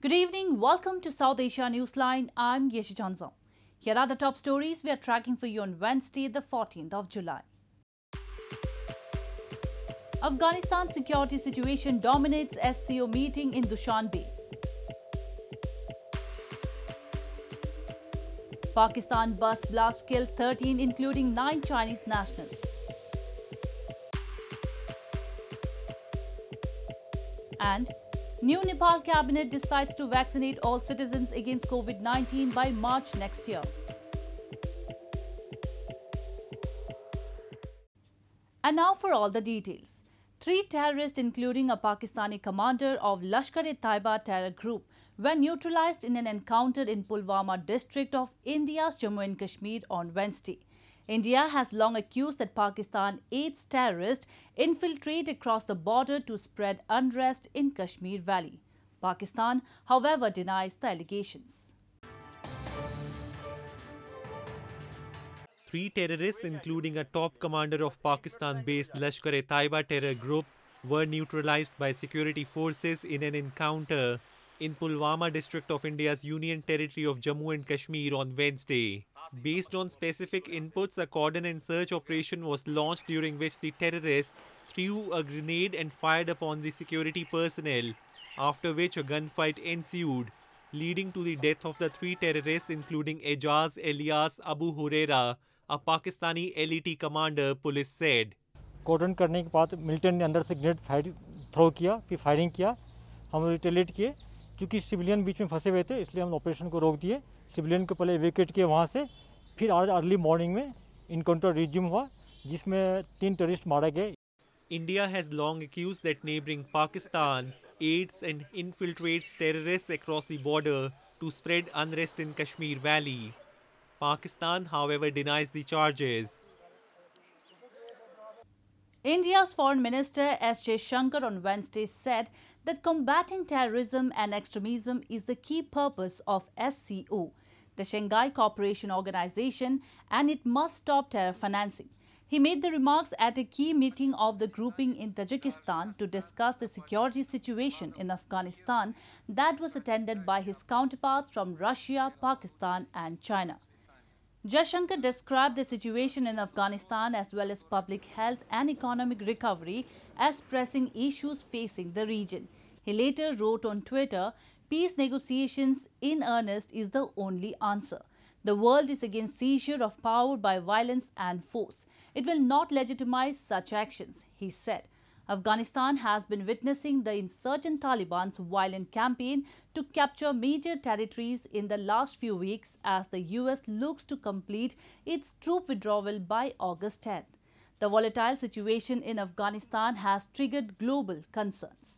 Good evening. Welcome to South Asia Newsline. I'm Yeshi Chanzong. Here are the top stories we are tracking for you on Wednesday, the 14th of July. Afghanistan security situation dominates SCO meeting in Dushanbe. Pakistan bus blast kills 13, including 9 Chinese nationals. And New Nepal cabinet decides to vaccinate all citizens against COVID-19 by March next year. And now for all the details. 3 terrorists, including a Pakistani commander of Lashkar-e-Taiba terror group, were neutralized in an encounter in Pulwama district of India's Jammu and Kashmir on Wednesday. India has long accused that Pakistan aids terrorists infiltrate across the border to spread unrest in Kashmir Valley. Pakistan, however, denies the allegations. 3 terrorists, including a top commander of Pakistan-based Lashkar-e-Taiba terror group, were neutralized by security forces in an encounter in Pulwama district of India's Union Territory of Jammu and Kashmir on Wednesday. Based on specific inputs, a cordon and search operation was launched during which the terrorists threw a grenade and fired upon the security personnel, after which a gunfight ensued, leading to the death of the 3 terrorists, including Ejaz Elias Abu Huraira, a Pakistani LET commander, police said. कॉर्डन करने के बाद militant ने अंदर से grenade throw किया, फिर firing किया, हम रिटेलिएट किए। क्योंकि सिविलियन बीच में फंसे हुए थे, इसलिए हम ऑपरेशन को रोक दिए। सिविलियन को पहले इवैक्यूएट किए वहाँ से, फिर आज अर्ली मॉर्निंग में इनकाउंटर रिज्यूम हुआ, जिसमें 3 टेररिस्ट मारे गए। India has long accused that neighboring Pakistan aids and infiltrates terrorists across the border to spread unrest in Kashmir Valley. Pakistan, however, denies the charges. India's Foreign Minister S. Jaishankar on Wednesday said that combating terrorism and extremism is the key purpose of SCO, the Shanghai Cooperation Organization, and it must stop terror financing. He made the remarks at a key meeting of the grouping in Tajikistan to discuss the security situation in Afghanistan that was attended by his counterparts from Russia, Pakistan and China. Jaishankar described the situation in Afghanistan as well as public health and economic recovery as pressing issues facing the region. He later wrote on Twitter, "Peace negotiations in earnest is the only answer. The world is against seizure of power by violence and force. It will not legitimize such actions," he said. Afghanistan has been witnessing the insurgent Taliban's violent campaign to capture major territories in the last few weeks as the US looks to complete its troop withdrawal by August 10. The volatile situation in Afghanistan has triggered global concerns.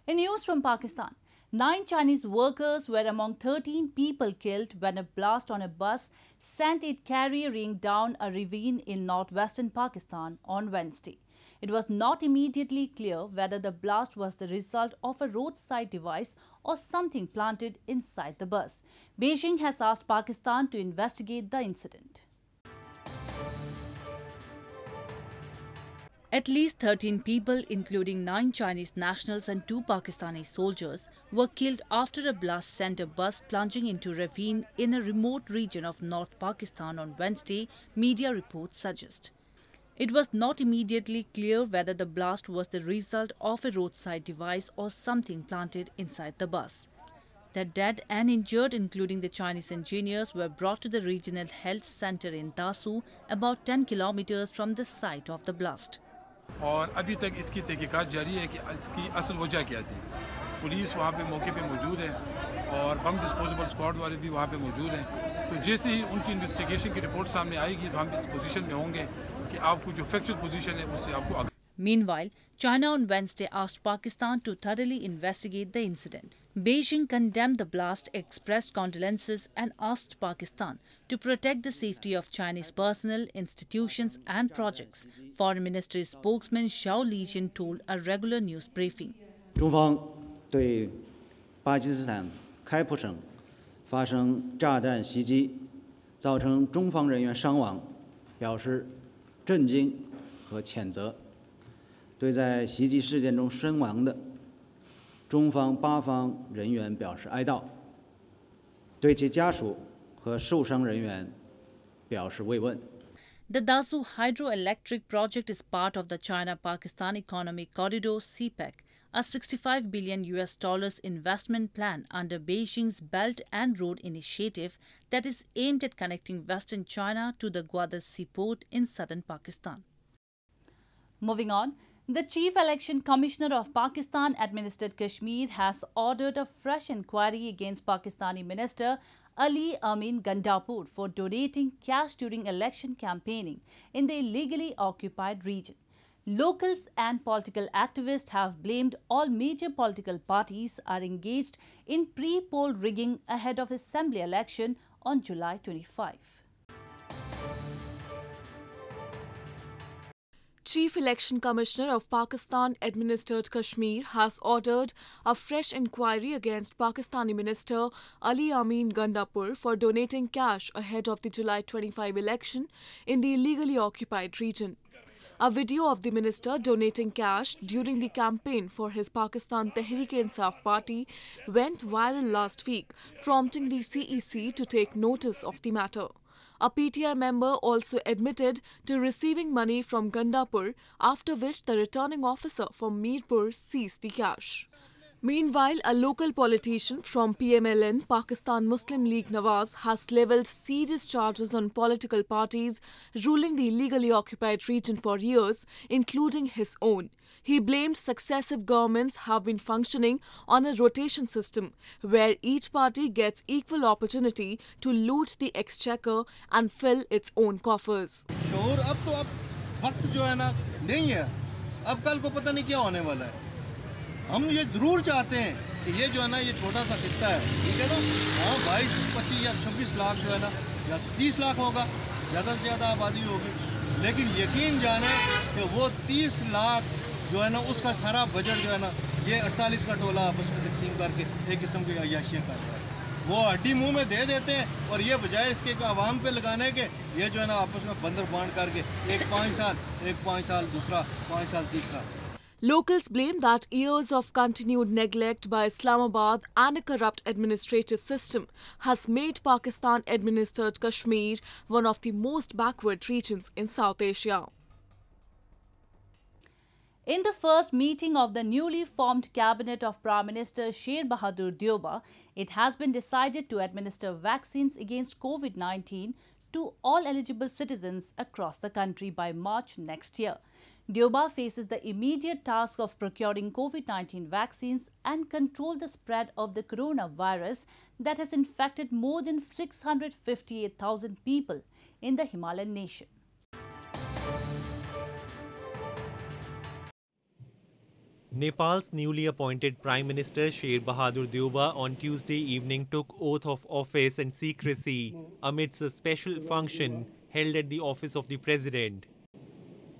In news from Pakistan, 9 Chinese workers were among 13 people killed when a blast on a bus sent it carrying down a ravine in northwestern Pakistan on Wednesday. It was not immediately clear whether the blast was the result of a roadside device or something planted inside the bus. Beijing has asked Pakistan to investigate the incident. At least 13 people, including 9 Chinese nationals and 2 Pakistani soldiers, were killed after a blast sent a bus plunging into a ravine in a remote region of North Pakistan on Wednesday, media reports suggest. It was not immediately clear whether the blast was the result of a roadside device or something planted inside the bus. The dead and injured, including the Chinese engineers, were brought to the regional health center in Dasu, about 10 kilometers from the site of the blast. और अभी तक इसकी तहकीकात जारी है कि इसकी असल वजह क्या थी। पुलिस वहाँ पे मौके पे मौजूद है और बम डिस्पोजेबल स्क्वाड वाले भी वहाँ पे मौजूद हैं। तो जैसे ही उनकी इन्वेस्टिगेशन की रिपोर्ट सामने आएगी तो हम इस पोजीशन में होंगे कि आपको जो फैक्चुअल पोजीशन है उससे आपको। Meanwhile, China on Wednesday asked Pakistan to thoroughly investigate the incident. Beijing condemned the blast, expressed condolences and asked Pakistan to protect the safety of Chinese personnel, institutions and projects. Foreign Ministry spokesman Xiao Lijian told a regular news briefing. 中方对巴基斯坦开普省发生炸弹袭击，造成中方人员伤亡，表示震惊和谴责。对在袭击事件中身亡的中方8方人员表示哀悼，对其家属和受伤人员表示慰问。 The Dasu hydroelectric project is part of the China-Pakistan Economic Corridor (CPEC), a $65 billion investment plan under Beijing's Belt and Road Initiative that is aimed at connecting Western China to the Gwadar seaport in southern Pakistan. Moving on, the Chief Election Commissioner of Pakistan-administered Kashmir has ordered a fresh inquiry against Pakistani Minister Ali Amin Gandapur for donating cash during election campaigning in the illegally occupied region. Locals and political activists have blamed all major political parties are engaged in pre-poll rigging ahead of assembly election on July 25. Chief Election Commissioner of Pakistan-administered Kashmir has ordered a fresh inquiry against Pakistani Minister Ali Amin Gandapur for donating cash ahead of the July 25 election in the illegally occupied region. A video of the minister donating cash during the campaign for his Pakistan Tehreek-e-Insaf party went viral last week, prompting the CEC to take notice of the matter. A PTI member also admitted to receiving money from Gandapur, after which the returning officer from Mirpur seized the cash. Meanwhile, a local politician from PMLN, Pakistan Muslim League Nawaz, has levelled serious charges on political parties ruling the illegally occupied region for years, including his own. He blamed successive governments have been functioning on a rotation system, where each party gets equal opportunity to loot the exchequer and fill its own coffers. शोर अब वक्त जो है ना नहीं है, अब कल को पता नहीं क्या होने वाला है। हम ये जरूर चाहते हैं कि ये जो है ना ये छोटा सा खित्ता है, ठीक है ना, हाँ 22, 25 या 26 लाख जो है ना या 30 लाख होगा, ज़्यादा से ज़्यादा आबादी होगी, लेकिन यकीन जाने कि वो 30 लाख जो है ना उसका सारा बजट जो है ना ये 48 का टोला आपस में तकसीम करके एक किस्म की अय्याशियाँ कर रहा है। वो हड्डी मुंह में दे देते हैं और ये बजाय इसके आवाम पे लगाने के ये जो है ना आपस में बंदर बांट करके एक 5 साल दूसरा 5 साल तीसरा। Locals blame that years of continued neglect by Islamabad and a corrupt administrative system has made Pakistan-administered Kashmir one of the most backward regions in South Asia. In the first meeting of the newly formed cabinet of Prime Minister Sher Bahadur Deuba, it has been decided to administer vaccines against COVID-19 to all eligible citizens across the country by March next year. Deuba faces the immediate task of procuring COVID-19 vaccines and control the spread of the coronavirus that has infected more than 658,000 people in the Himalayan nation. Nepal's newly appointed Prime Minister Sher Bahadur Deuba on Tuesday evening took oath of office and secrecy amidst a special function held at the office of the President.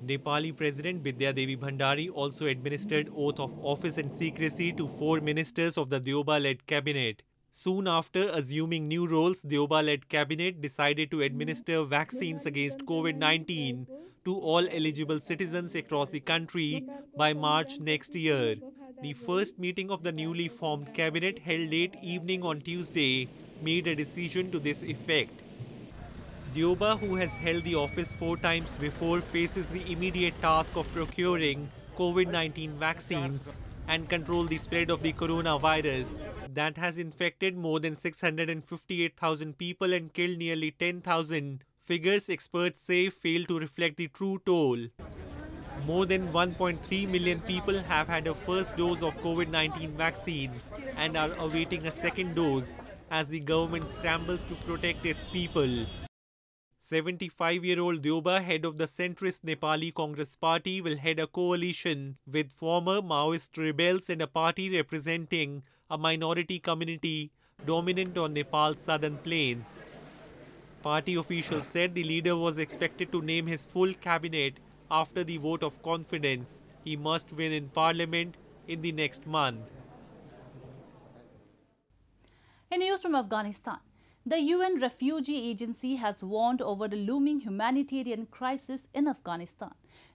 Nepali President Bidya Devi Bhandari also administered oath of office and secrecy to 4 ministers of the Deuba-led cabinet. Soon after assuming new roles, Deuba-led cabinet decided to administer vaccines against COVID-19 to all eligible citizens across the country by March next year. The first meeting of the newly formed cabinet held late evening on Tuesday made a decision to this effect. Deuba, who has held the office 4 times before, faces the immediate task of procuring COVID-19 vaccines and control the spread of the coronavirus that has infected more than 658,000 people and killed nearly 10,000. Figures experts say fail to reflect the true toll. More than 1.3 million people have had a first dose of COVID-19 vaccine and are awaiting a second dose as the government scrambles to protect its people. 75-year-old Deuba, head of the centrist Nepali Congress Party, will head a coalition with former Maoist rebels and a party representing a minority community dominant on Nepal's southern plains. Party officials said the leader was expected to name his full cabinet after the vote of confidence he must win in parliament in the next month. In news from Afghanistan, The UN Refugee Agency has warned over the looming humanitarian crisis in Afghanistan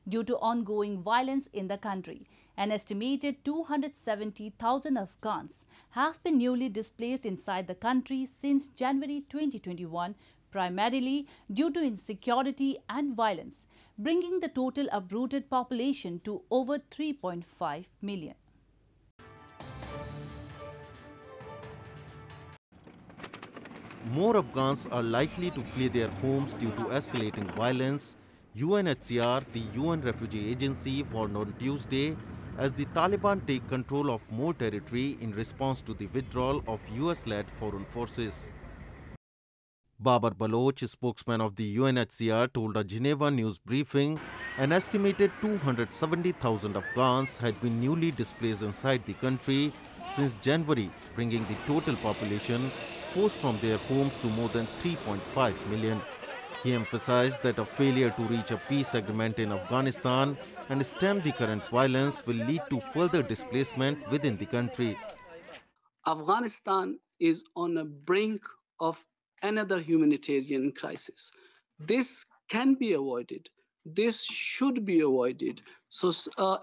due to ongoing violence in the country. An estimated 270,000 Afghans have been newly displaced inside the country since January 2021, primarily due to insecurity and violence, bringing the total uprooted population to over 3.5 million. More Afghans are likely to flee their homes due to escalating violence, UNHCR, the UN Refugee Agency, warned on Tuesday as the Taliban take control of more territory in response to the withdrawal of US-led foreign forces. Babar Baloch, spokesman of the UNHCR, told a Geneva news briefing an estimated 270,000 Afghans had been newly displaced inside the country since January, bringing the total population forced from their homes to more than 3.5 million. He emphasized that a failure to reach a peace agreement in Afghanistan and stem the current violence will lead to further displacement within the country. Afghanistan is on the brink of another humanitarian crisis. This can be avoided. This should be avoided. So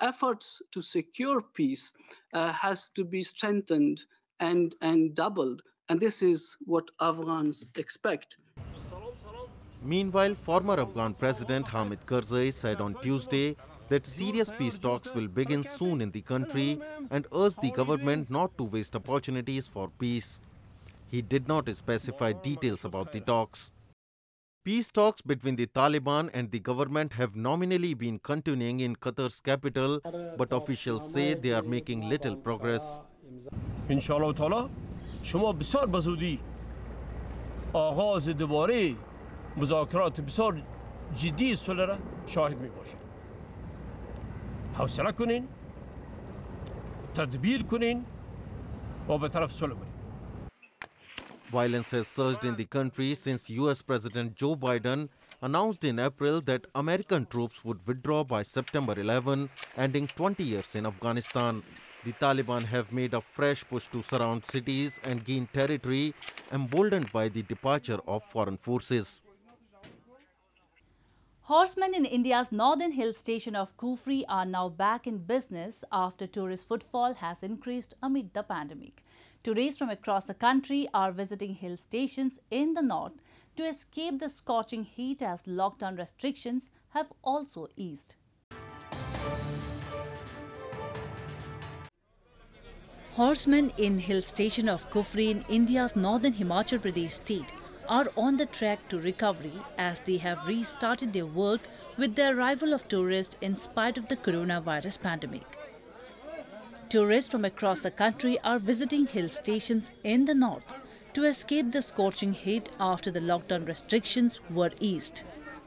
efforts to secure peace has to be strengthened and doubled. And this is what Afghans expect. Meanwhile, former Afghan President Hamid Karzai said on Tuesday that serious peace talks will begin soon in the country and urged the government not to waste opportunities for peace. He did not specify details about the talks. Peace talks between the Taliban and the government have nominally been continuing in Qatar's capital, but officials say they are making little progress. Inshallah ta'ala, شما بسیار بزودی آغاز دوباره مذاکرات بسیار جدی صلح را شاهد می باشید. حوصله کنین، تدبیر کنین و به طرف صلح برید. Violence has surged in the country since US President Joe Biden announced in April that American troops would withdraw by September 11, ending 20 years in Afghanistan. The Taliban have made a fresh push to surround cities and gain territory, emboldened by the departure of foreign forces. Horsemen in India's northern hill station of Kufri are now back in business after tourist footfall has increased amid the pandemic. Tourists from across the country are visiting hill stations in the north to escape the scorching heat as lockdown restrictions have also eased. Horsemen in hill station of Kufri in India's northern Himachal Pradesh state are on the track to recovery as they have restarted their work with the arrival of tourists in spite of the coronavirus pandemic. Tourists from across the country are visiting hill stations in the north to escape the scorching heat after the lockdown restrictions were eased.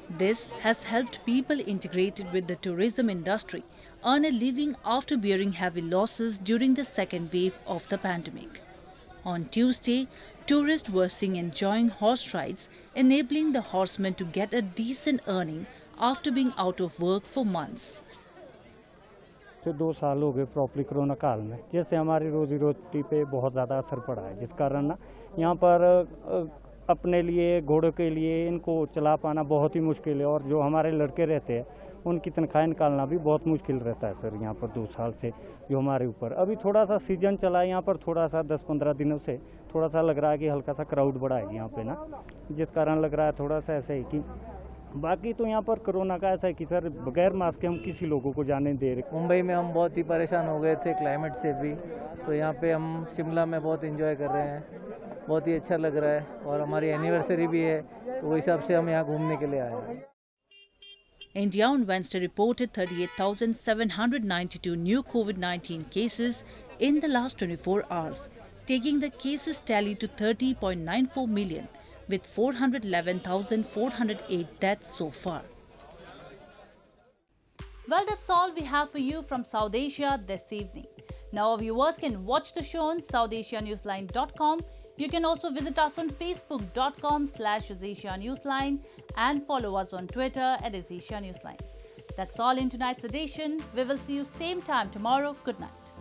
This has helped people integrated with the tourism industry earn a living after bearing heavy losses during the second wave of the pandemic. On Tuesday, tourists were seen enjoying horse rides, enabling the horsemen to get a decent earning after being out of work for months. 2 साल हो गए properly corona काल में, जैसे हमारी रोजी रोटी पे बहुत ज़्यादा असर पड़ा है, जिस कारण ना यहाँ पर अपने लिए घोड़ों के लिए इनको चला पाना बहुत ही मुश्किल है और जो हमारे लड़के रहते हैं उनकी तनख्वाह निकालना भी बहुत मुश्किल रहता है सर। यहाँ पर 2 साल से जो हमारे ऊपर अभी थोड़ा सा सीजन चला है, यहाँ पर थोड़ा सा 10-15 दिनों से थोड़ा सा लग रहा है कि हल्का सा क्राउड बढ़ा है यहाँ पे ना, जिस कारण लग रहा है थोड़ा सा ऐसा है कि बाकी तो यहाँ पर कोरोना का ऐसा है कि सर बगैर मास्क के हम किसी लोगों को जाने दे रहे। मुंबई में हम बहुत ही परेशान हो गए थे क्लाइमेट से भी, तो यहाँ पे हम शिमला में बहुत एंजॉय कर रहे हैं, बहुत ही अच्छा लग रहा है और हमारी एनिवर्सरी भी है, तो वो हिसाब से हम यहाँ घूमने के लिए आए हैं। India on Wednesday reported 38,792 new COVID-19 cases in the last 24 hours, taking the cases tally to 30.94 million, with 411,408 deaths so far. Well, that's all we have for you from South Asia this evening. Now our viewers can watch the show on SouthAsiaNewsline.com. You can also visit us on Facebook.com/AsAsiaNewsline and follow us on Twitter @AsAsiaNewsline. That's all in tonight's edition. We will see you same time tomorrow. Good night.